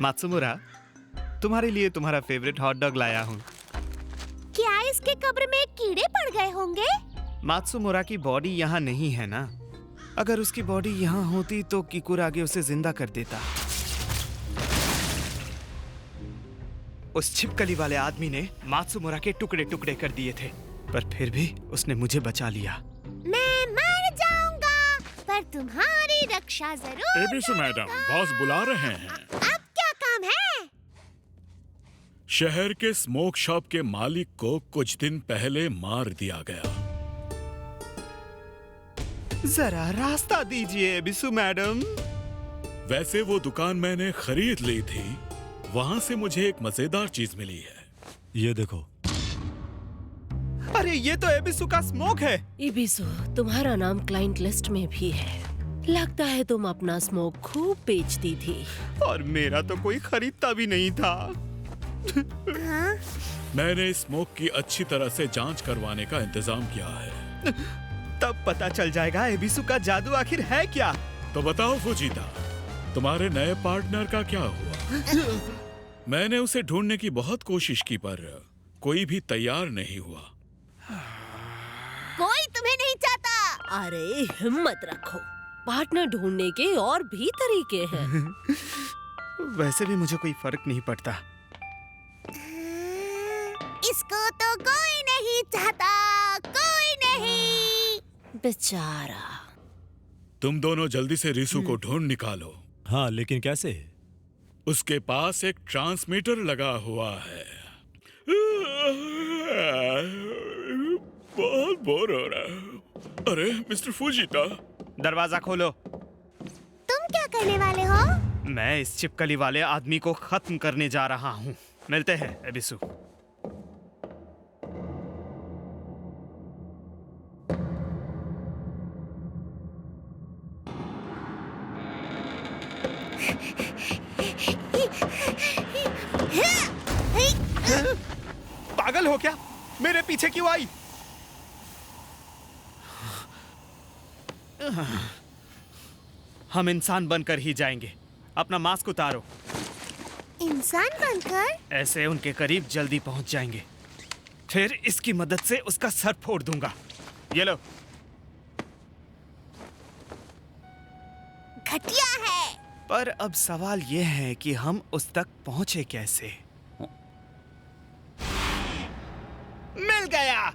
Matsumura, तुम्हारे लिए तुम्हारा फेवरेट हॉट डॉग लाया हूँ। क्या इसके कब्र में कीड़े पड़ गए होंगे? मात्सुमुरा की बॉडी यहाँ नहीं है ना। अगर उसकी बॉडी यहाँ होती तो किकुरागे उसे जिंदा कर देता। उस छिपकली वाले आदमी ने मात्सुमुरा के टुकड़े टुकड़े कर दिए थे, पर फिर भी उसने मुझे बचा लिया। मैं मर जाऊंगा, पर तुम्हारी रक्षा जरूर एबिसु मैडम, बॉस बुला रहे हैं। अब क्या काम है? शहर के स्मोक शॉप के मालिक को कुछ दिन पहले मार दिया गया। जरा रास्ता दीजिए एबिसु मैडम। वैसे वो दुकान मैंने खरीद ली थी, वहां से मुझे एक मजेदार चीज मिली है। ये देखो। अरे ये तो एबिसु का स्मोक है। एबिसु, तुम्हारा नाम क्लाइंट लिस्ट में भी है। लगता है तुम अपना स्मोक खूब बेचती थी। और मेरा तो कोई खरीदता भी नहीं था। मैंने स्मोक की अच्छी तरह से जांच करवाने का इंतजाम किया है। तब पता चल जाएगा एबिसु का जादू आखिर है क्या। तो बताओ फुजीता, तुम्हारे नए पार्टनर का क्या हुआ? मैंने उसे ढूंढने की बहुत कोशिश की, पर कोई भी तैयार नहीं हुआ। कोई तुम्हें नहीं चाहता। अरे हिम्मत रखो, पार्टनर ढूंढने के और भी तरीके हैं। वैसे भी मुझे कोई फर्क नहीं पड़ता। इसको तो कोई नहीं चाहता, कोई नहीं। बेचारा। तुम दोनों जल्दी से रिसु को ढूंढ निकालो। हाँ, लेकिन कैसे? उसके पास एक ट्रांसमीटर लगा हुआ है। बहुत बोर हो रहा है। अरे मिस्टर फुजीता, दरवाजा खोलो। तुम क्या करने वाले हो? मैं इस छिपकली वाले आदमी को खत्म करने जा रहा हूँ। मिलते हैं एबिसु। पागल हो क्या? मेरे पीछे क्यों आई? हम इंसान बनकर ही जाएंगे। अपना मास्क उतारो। इंसान बनकर? ऐसे उनके करीब जल्दी पहुंच जाएंगे। फिर इसकी मदद से उसका सर फोड़ दूंगा। ये लो। घटिया है। पर अब सवाल यह है कि हम उस तक पहुंचे कैसे? मिल गया।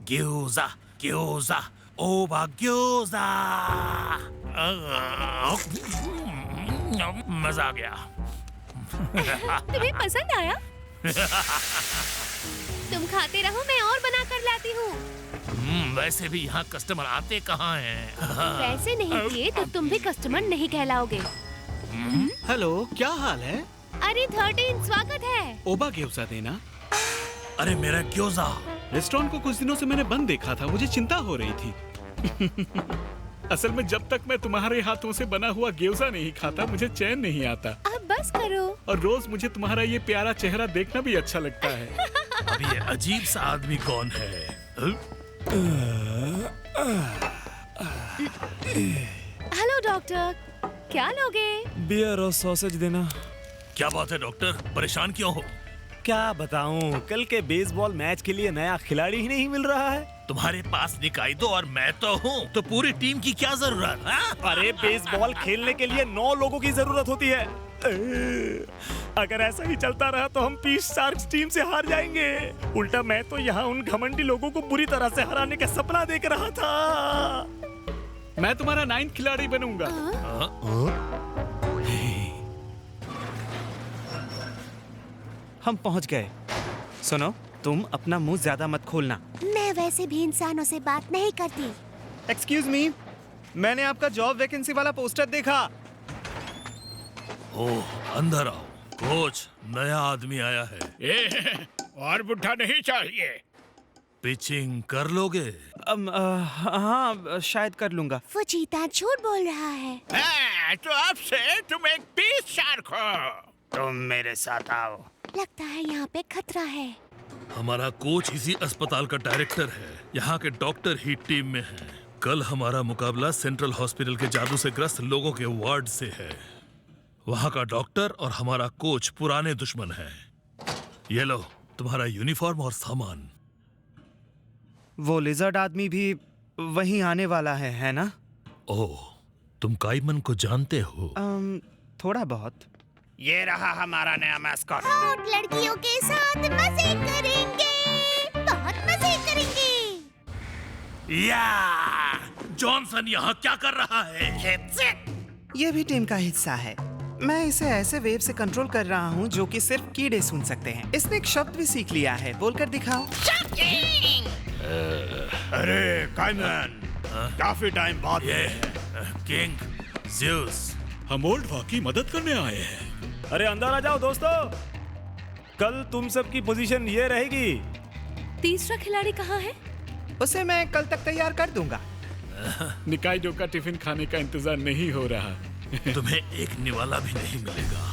Gyoza, gyoza, oba gyoza। मजा आ गया। तुम्हें पसंद आया? तुम खाते रहो, मैं और बना कर लाती हूँ। वैसे भी यहाँ कस्टमर आते कहाँ हैं? वैसे नहीं किए तो तुम भी कस्टमर नहीं कहलाओगे। हेलो, क्या हाल है? अरे 13 स्वागत है। ओबा ग्योजा देना। अरे मेरा ग्योजा। रेस्टोरेंट को कुछ दिनों से मैंने बंद देखा था, मुझे चिंता हो रही थी। असल में जब तक मैं तुम्हारे हाथों से बना हुआ ग्योजा नहीं खाता मुझे चैन नहीं आता। अब बस करो। और रोज मुझे तुम्हारा ये प्यारा चेहरा देखना भी अच्छा लगता है। अब ये अजीब सा आदमी कौन है? हेलो डॉक्टर, क्या लोगे? बियर और सॉसेज देना। क्या बात है डॉक्टर, परेशान क्यों हो? क्या बताऊं, कल के बेसबॉल मैच के लिए नया खिलाड़ी ही नहीं मिल रहा है। तुम्हारे पास निकाइदो और मैं तो हूँ, तो पूरी टीम की क्या जरूरत? हाँ? अरे बेसबॉल खेलने के लिए 9 लोगों की जरूरत होती है। अगर ऐसा ही चलता रहा तो हम पीस शार्क्स टीम से हार जाएंगे। उल्टा मैं तो यहाँ उन घमंडी लोगों को बुरी तरह से हराने का सपना देख रहा था। मैं तुम्हारा 9th खिलाड़ी बनूंगा। हम पहुंच गए। सुनो, तुम अपना मुंह ज्यादा मत खोलना। मैं वैसे भी इंसानों से बात नहीं करती। एक्सक्यूज मी, मैंने आपका जॉब वैकेंसी वाला पोस्टर देखा। ओह, अंदर आओ। कोच, नया आदमी आया है। और बुढ़ा नहीं चाहिए। पिचिंग कर लोगे? हाँ, शायद कर लूंगा। फुजीता झूठ बोल रहा है। तो अब से तुम एक पीस शार्क हो। तुम मेरे साथ आओ। लगता है यहाँ पे खतरा है। हमारा कोच इसी अस्पताल का डायरेक्टर है। यहाँ के डॉक्टर ही टीम में हैं। कल हमारा मुकाबला सेंट्रल हॉस्पिटल के जादू से ग्रस्त लोगों के वार्ड से है। वहाँ का डॉक्टर और हमारा कोच पुराने दुश्मन हैं। ये लो तुम्हारा यूनिफॉर्म और सामान। वो लिजर्ड आदमी भी वहीं आने वाला है ना? ओह, तुम काइमन को जानते हो? थोड़ा बहुत। ये रहा हमारा नया मैस्कॉट। हॉट लड़कियों के साथ मजे करेंगे, बहुत मजे करेंगे। या जॉनसन यहाँ क्या कर रहा है? ये भी टीम का हिस्सा है। मैं इसे ऐसे वेव से कंट्रोल कर रहा हूँ जो कि सिर्फ कीड़े सुन सकते हैं। इसने एक शब्द भी सीख लिया है, बोलकर दिखाओ। अरे काइमन, काफी टाइम बाद ये किंग ज़्यूस, हम ओल्ड वॉक की मदद करने आए हैं। अरे अंदर आ जाओ दोस्तों, कल तुम सबकी पोजीशन ये रहेगी। तीसरा खिलाड़ी कहाँ है? उसे मैं कल तक तैयार कर दूंगा। निकाइडो का टिफिन खाने का इंतजार नहीं हो रहा। तुम्हें एक निवाला भी नहीं मिलेगा।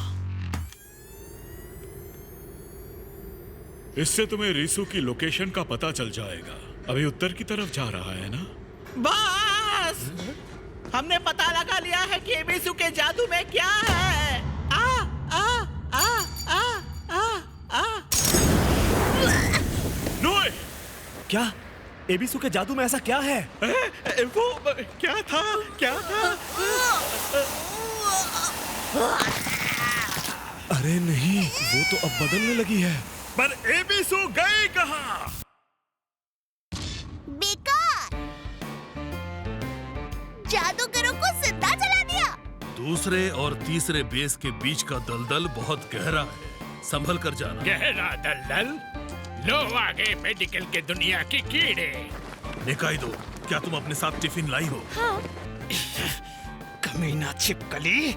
इससे तुम्हें रिसु की लोकेशन का पता चल जाएगा। अभी उत्तर की तरफ जा रहा है ना? बॉस, हमने पता लगा लिया है कि एबिसु के जादू में क्या है। आ आ आ आ आ आ नोए! क्या एबिसु के जादू में ऐसा क्या है? वो क्या था? क्या था? अरे नहीं, वो तो अब बदलने लगी है। पर एबिसु गए कहाँ? बेकार, जादूगरों को जिंदा जला दिया। दूसरे और तीसरे बेस के बीच का दलदल बहुत गहरा है, संभल कर जाना। गहरा दलदल? लो आगे मेडिकल के दुनिया की कीड़े। निकाइदो, क्या तुम अपने साथ टिफिन लाई हो? हाँ। कमीना छिपकली,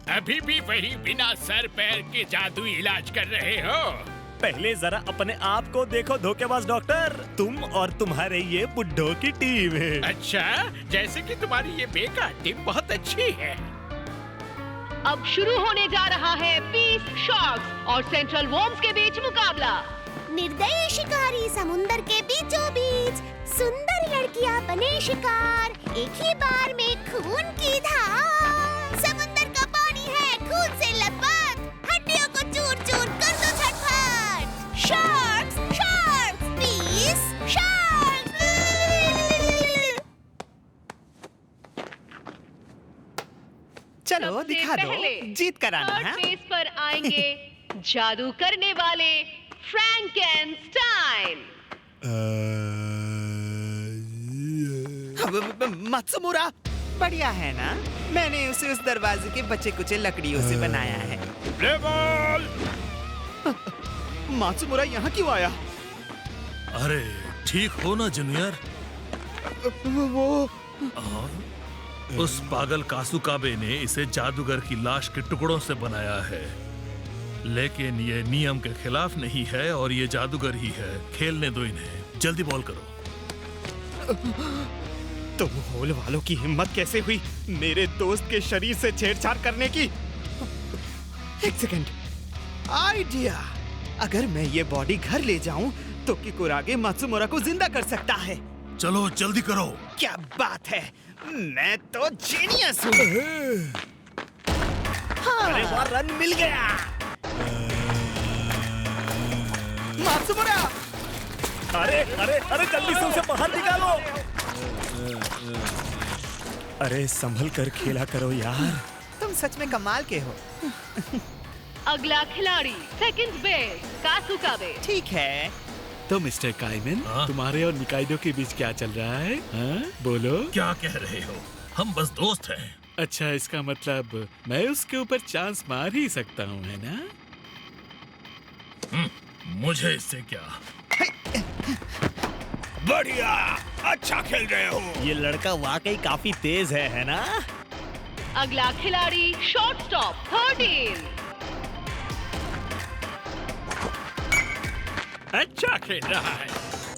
अभी भी वही बिना सर पैर के जादू इलाज कर रहे हो? पहले जरा अपने आप को देखो धोखेबाज डॉक्टर। तुम और तुम्हारे ये बुड्ढों की टीम है। अच्छा, जैसे कि तुम्हारी ये बेकार टीम बहुत अच्छी है। अब शुरू होने जा रहा है पीस शार्क्स और सेंट्रल वॉर्म्स के बीच मुकाबला। निर्दयी शिकारी समुंदर के बीचों बीच, सुंदर लड़कियां बने शिकार, एक ही बार में खून की धार। समुंदर का पानी है खून से लथपथ, हड्डियों को चूर चूर कर दो झटपट। Sharks, sharks, piece sharks. चलो सबसे दिखा दो, पहले जीत कर आना है। थर्ड बेस पर आएंगे जादू करने वाले फ्रैंकेनस्टाइन। मात्सुमुरा, बढ़िया है ना? मैंने उसे उस दरवाजे के बचे कुचे लकड़ियों से बनाया है। मात्सुमुरा यहाँ क्यों आया? अरे ठीक हो ना जूनियर? वो उस पागल कासुकाबे ने इसे जादूगर की लाश के टुकड़ों से बनाया है, लेकिन ये नियम के खिलाफ नहीं है और ये जादूगर ही है। खेलने दो इन्हें, जल्दी बॉल करो। तुम होल वालों की हिम्मत कैसे हुई मेरे दोस्त के शरीर से छेड़छाड़ करने की? एक सेकंड, आइडिया। अगर मैं ये बॉडी घर ले जाऊं तो किकुरागे मात्सुमोरा को जिंदा कर सकता है। चलो जल्दी करो। क्या बात है, मैं तो जीनियस हूँ। अरे वाह, रन मिल गया। मात्सुमोरा! अरे अरे अरे जल्दी से उसे बाहर निकालो। अरे संभल कर खेला करो यार। तुम सच में कमाल के हो। अगला खिलाड़ी सेकंड बेस कासुकाबे। ठीक है। तो मिस्टर काइमन, हाँ? तुम्हारे और निकाइडो के बीच क्या चल रहा है? हाँ? बोलो। क्या कह रहे हो? हम बस दोस्त हैं। अच्छा, इसका मतलब मैं उसके ऊपर चांस मार ही सकता हूँ, है ना? मुझे इससे क्या? बढ़िया, अच्छा खेल रहे हो। ये लड़का वाकई काफी तेज है ना? अगला खिलाड़ी शॉर्ट स्टॉप 13। अच्छा खेल रहा है।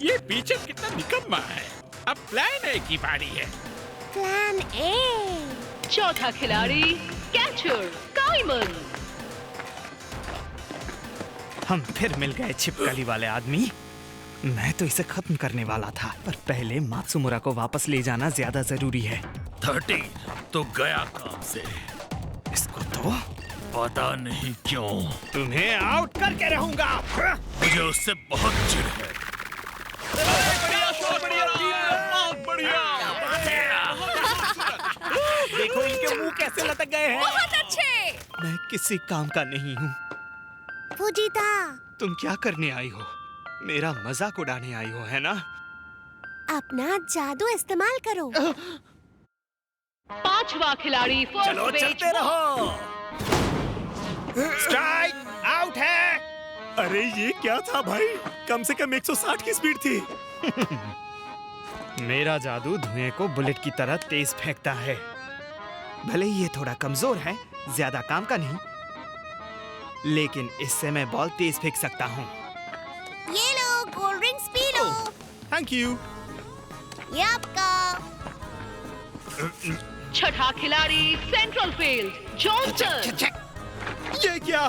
ये पीछे कितना निकम्मा है। अब प्लान ए की बारी है। Plan A. चौथा खिलाड़ी कैचर काइमन। हम फिर मिल गए छिपकली वाले आदमी। मैं तो इसे खत्म करने वाला था, पर पहले मात्सुमोरा को वापस ले जाना ज्यादा जरूरी है। 13 तो गया काम से। इसको तो पता नहीं क्यों तुम्हें आउट करके रहूंगा। मुझे उससे बहुत चिढ़ है। देखो इनके मुंह कैसे लटक गए हैं। बहुत अच्छे। मैं किसी काम का नहीं हूँ। फुजीता, तुम क्या करने आई हो? मेरा मजाक उड़ाने आई हो, है ना? अपना जादू इस्तेमाल करो। पांचवा खिलाड़ी चलो फर्स्ट चलते बेस। रहो। स्ट्राइक आउट है। अरे ये क्या था भाई? कम से कम 160 की स्पीड थी। मेरा जादू धुएं को बुलेट की तरह तेज फेंकता है। भले ही ये थोड़ा कमजोर है, ज्यादा काम का नहीं, लेकिन इससे मैं बॉल तेज फेंक सकता हूँ। ये लो कोल्ड ड्रिंक्स पी लो। Thank you. ये आपका। छठा खिलाड़ी सेंट्रल फील्ड जॉनसन। ये क्या?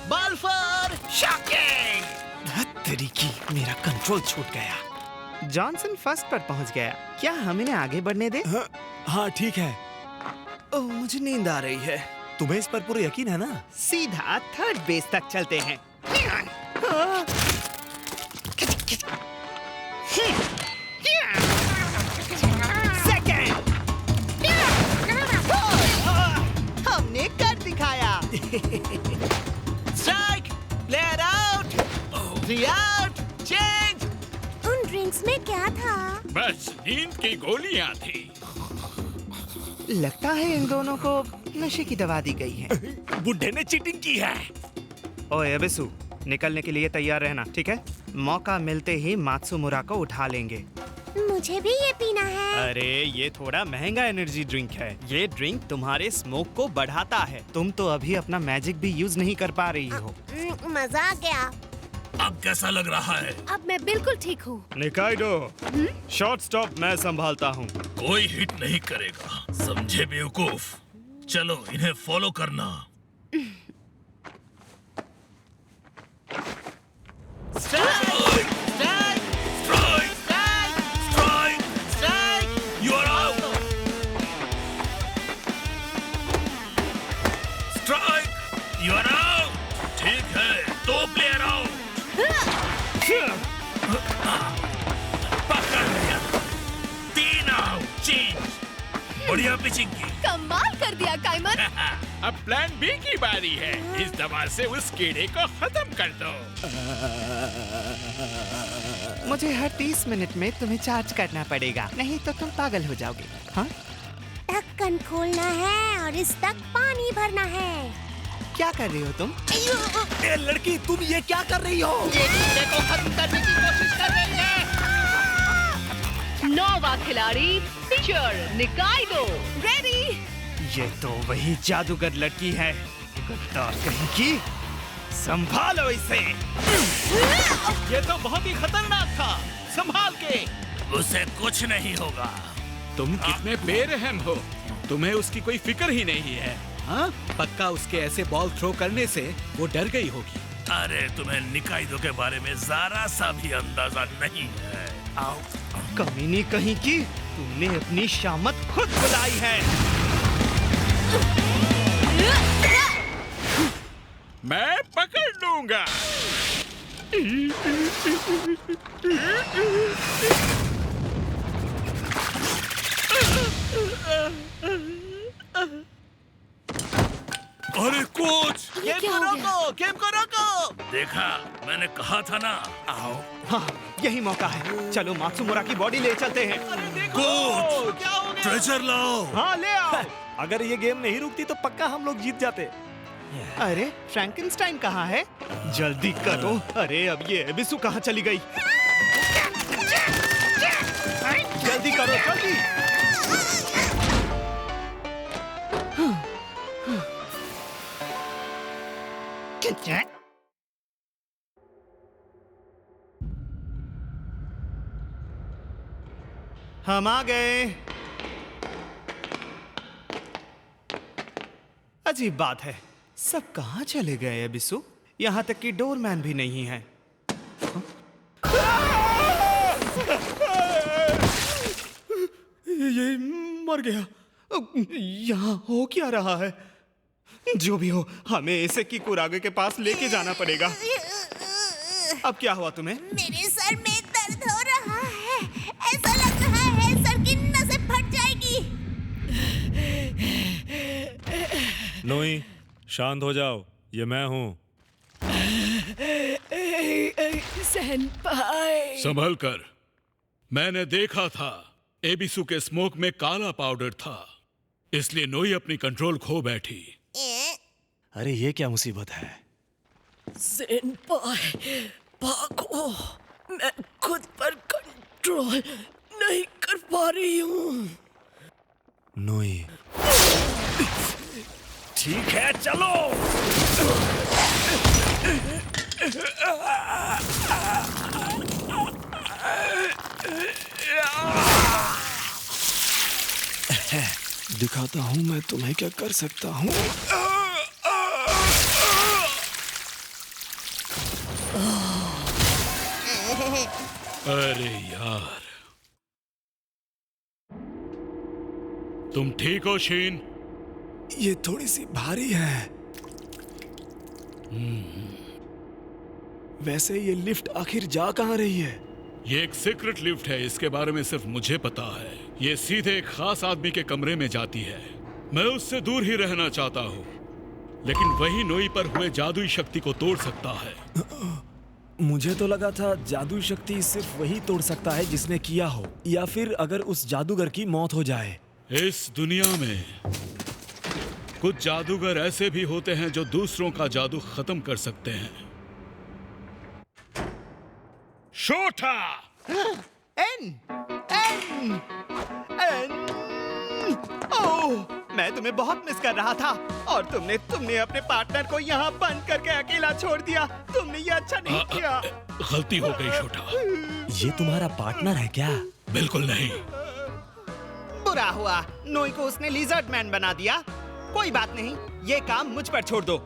Ball for shocking! तरीकी, मेरा कंट्रोल छूट गया। जॉनसन फर्स्ट पर पहुंच गया। क्या हम इन्हें आगे बढ़ने दे? हाँ ठीक है। ओह, मुझे नींद आ रही है। तुम्हें इस पर पूरा यकीन है ना? सीधा थर्ड बेस तक चलते हैं। हमने कर दिखाया। Strike, player out, 3 out, change. उन ड्रिंक्स में क्या था? बस नींद की गोलियां थी। लगता है इन दोनों को नशे की दवा दी गई है। बुड्ढे ने चीटिंग की है। ओए अबिसु, निकलने के लिए तैयार रहना, ठीक है? मौका मिलते ही मात्सुमुरा को उठा लेंगे। मुझे भी ये पीना है। अरे ये थोड़ा महंगा एनर्जी ड्रिंक है। ये ड्रिंक तुम्हारे स्मोक को बढ़ाता है। तुम तो अभी अपना मैजिक भी यूज नहीं कर पा रही हो। मजा आ गया। अब कैसा लग रहा है? अब मैं बिल्कुल ठीक हूँ। निकाइडो, शॉर्ट स्टॉप मैं संभालता हूँ। कोई हिट नहीं करेगा, समझे बेवकूफ। चलो इन्हें फॉलो करना। Strike, strike, strike, strike, strike, strike. You are out. Strike, you are out. ठीक है, 2 प्लेयर आउट। पकड़ लिया। 3 आउट, चेंज। बढ़िया पिचिंग की। कमाल कर दिया काइमन। अब प्लान बी की बारी है। इस दवा से उस कीड़े को खत्म कर दो। मुझे हर 30 मिनट में तुम्हें चार्ज करना पड़ेगा, नहीं तो तुम पागल हो जाओगे। हाँ? ढक्कन खोलना है और इस तक पानी भरना है। क्या कर रही हो तुम? ए लड़की, तुम ये क्या कर रही हो? ये कीड़े को खत्म करने की कोशिश कर रही है। 9वां खिलाड़ी टीचर निकाइडो। रेडी? ये तो वही जादूगर लड़की है। गद्दार कहीं की। संभालो इसे। ये तो बहुत ही खतरनाक था। संभाल के। उसे कुछ नहीं होगा। तुम कितने बेरहम हो, तुम्हें उसकी कोई फिक्र ही नहीं है। हाँ, पक्का उसके ऐसे बॉल थ्रो करने से वो डर गई होगी। अरे तुम्हें निकाइदो के बारे में जरा सा भी अंदाजा नहीं है। आओ। कमीनी कहीं की, तुमने अपनी शामत खुद बुलाई है। मैं पकड़ लूंगा। अरे कोच, ये क्या हो गया? गेम को रोको। देखा, मैंने कहा था ना। आओ। हाँ, यही मौका है। चलो मात्सुमुरा की बॉडी ले चलते हैं। कोच, ट्रेजर लाओ। हाँ, ले आओ। अगर ये गेम नहीं रुकती तो पक्का हम लोग जीत जाते। अरे फ्रैंकेनस्टाइन कहाँ है? जल्दी करो। अरे अब ये एबिसु कहाँ चली गई? जल्दी करो, जल्दी। हम आ गए। अजीब बात है, सब कहाँ चले गए एबिसु? यहाँ तक कि डोरमैन भी नहीं है। ये मर गया। यहाँ हो क्या रहा है? जो भी हो, हमें इसे किकुरागे के पास लेके जाना पड़ेगा। अब क्या हुआ तुम्हें? मेरे सर में दर्द हो रहा है। ऐसा लग रहा है सर की नसें फट जाएगी। नोई, शांत हो जाओ, ये मैं हूँ। सेनपाई। संभल कर। मैंने देखा था एबिसु के स्मोक में काला पाउडर था, इसलिए नोई अपनी कंट्रोल खो बैठी। अरे ये क्या मुसीबत है? सेनपाई, भागो। मैं खुद पर कंट्रोल नहीं कर पा रही हूँ। नोई, ठीक है, चलो। दिखाता हूँ मैं तुम्हें क्या कर सकता हूँ। अरे यार, तुम ठीक हो शीन? ये थोड़ी सी भारी है। वैसे ये लिफ्ट आखिर जा कहाँ रही है? ये एक सीक्रेट लिफ्ट है, इसके बारे में सिर्फ मुझे पता है। ये सीधे एक खास आदमी के कमरे में जाती है। मैं उससे दूर ही रहना चाहता हूँ, लेकिन वही नोई पर हुए जादुई शक्ति को तोड़ सकता है। मुझे तो लगा था जादुई शक्ति सिर्फ वही तोड़ सकता है जिसने किया हो, या फिर अगर उस जादूगर की मौत हो जाए। इस दुनिया में कुछ जादूगर ऐसे भी होते हैं जो दूसरों का जादू खत्म कर सकते हैं। शोटा! एन! एन! एन! ओह! मैं तुम्हें बहुत मिस कर रहा था और तुमने अपने पार्टनर को यहाँ बंद करके अकेला छोड़ दिया। तुमने ये अच्छा नहीं किया। गलती हो गई छोटा। ये तुम्हारा पार्टनर है क्या? बिल्कुल नहीं। बुरा हुआ, नोई को उसने लिजर्ड मैन बना दिया। कोई बात नहीं, ये काम मुझ पर छोड़ दो।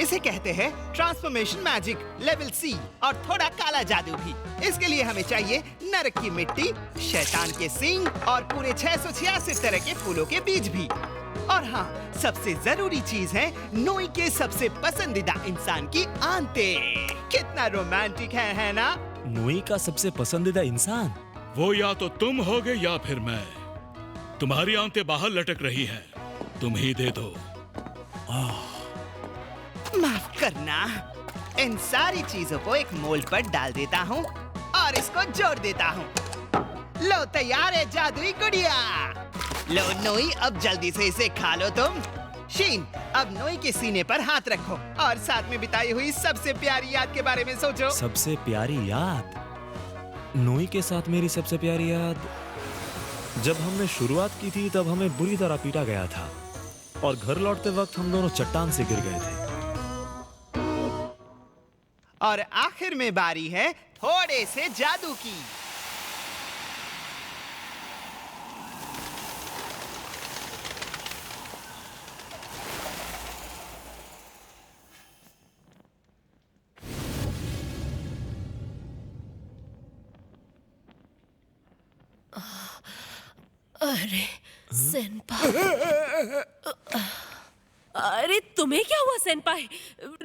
इसे कहते हैं ट्रांसफॉर्मेशन मैजिक लेवल C, और थोड़ा काला जादू भी। इसके लिए हमें चाहिए नरक की मिट्टी, शैतान के सींग और पूरे 686 तरह के फूलों के बीज भी। और हाँ, सबसे जरूरी चीज है नोई के सबसे पसंदीदा इंसान की आंतें। कितना रोमांटिक है ना? नोई का सबसे पसंदीदा इंसान? वो या तो तुम होगे या फिर मैं। तुम्हारी आंतें बाहर लटक रही हैं, तुम ही दे दो। माफ करना, इन सारी चीजों को एक मोल्ड पर डाल देता हूँ और इसको जोड़ देता हूँ। लो, तैयार है जादुई गुड़िया। लो नोई, अब जल्दी से इसे खा लो तुम। शीन, अब नोई के सीने पर हाथ रखो और साथ में बिताई हुई सबसे प्यारी याद के बारे में सोचो। सबसे प्यारी याद? नोई के साथ मेरी सबसे प्यारी याद, जब हमने शुरुआत की थी तब हमें बुरी तरह पीटा गया था और घर लौटते वक्त हम दोनों चट्टान से गिर गए थे। और आखिर में बारी है थोड़े से जादू की। अरे सेनपाई, अरे तुम्हें क्या हुआ सेनपाई?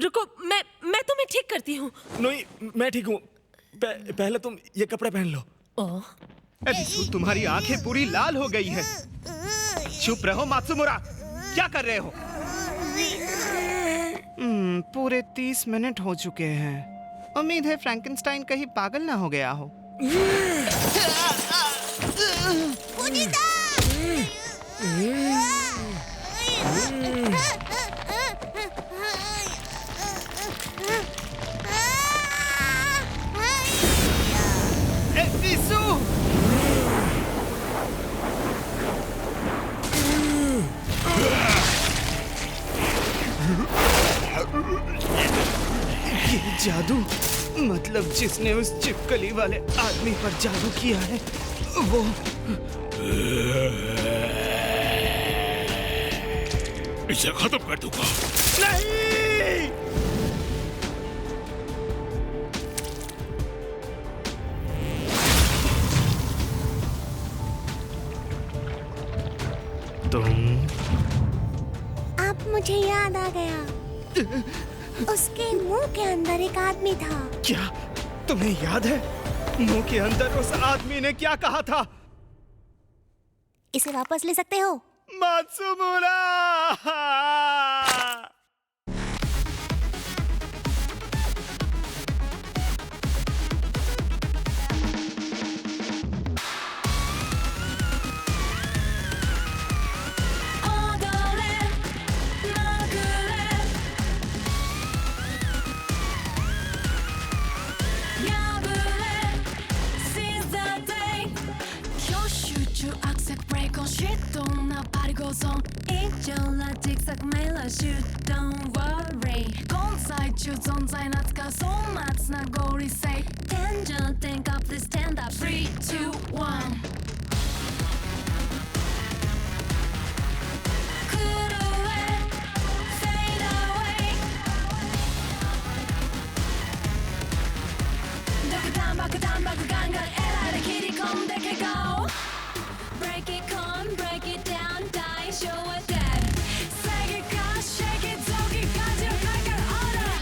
रुको, मैं तुम्हें ठीक करती हूँ। नोई, मैं ठीक हूँ। पहले तुम ये कपड़े पहन लो। एबिसु, तुम्हारी आंखें पूरी लाल हो गई है। चुप रहो मात्सुमुरा, क्या कर रहे हो? पूरे 30 मिनट हो चुके हैं। उम्मीद है फ्रैंकेनस्टाइन कहीं पागल ना हो गया हो। एबिसु! ये जादू, मतलब जिसने उस चिपकली वाले आदमी पर जादू किया है वो इसे खत्म कर दूंगा। नहीं! तुम? अब मुझे याद आ गया, उसके मुंह के अंदर एक आदमी था। क्या तुम्हें याद है मुंह के अंदर उस आदमी ने क्या कहा था? इसे वापस ले सकते हो। Matsumura! Don't worry 今際中存在なつか粗末な合理性天井 think up this stand up 3, 2, 1爆弾爆ガンガンエラーで切り込んでけ Go Break it con break it down 大将は dead Say it go shake it 臓器感じる快感 Order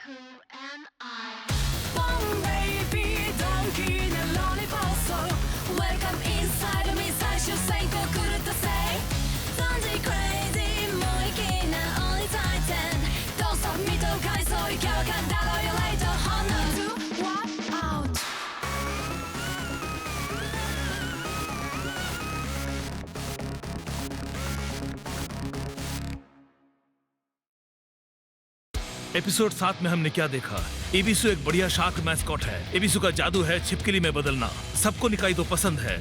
Who am I Bomb baby ドンキーなロリポスト Welcome inside me 最終選考狂ったせい Don't be crazy 無意気な Only Titan Don't stop me と回想いけわかんだろ You later Honor to walk out episode 7 में हमने क्या देखा? एबिसु एक बढ़िया shark mascot है। एबिसु का जादू है छिपकली में बदलना। सबको निकाइदो पसंद है।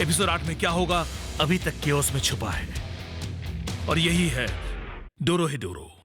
एपिसोड 8 में क्या होगा? अभी तक केओस में छुपा है। और यही है डोरोहिडोरो।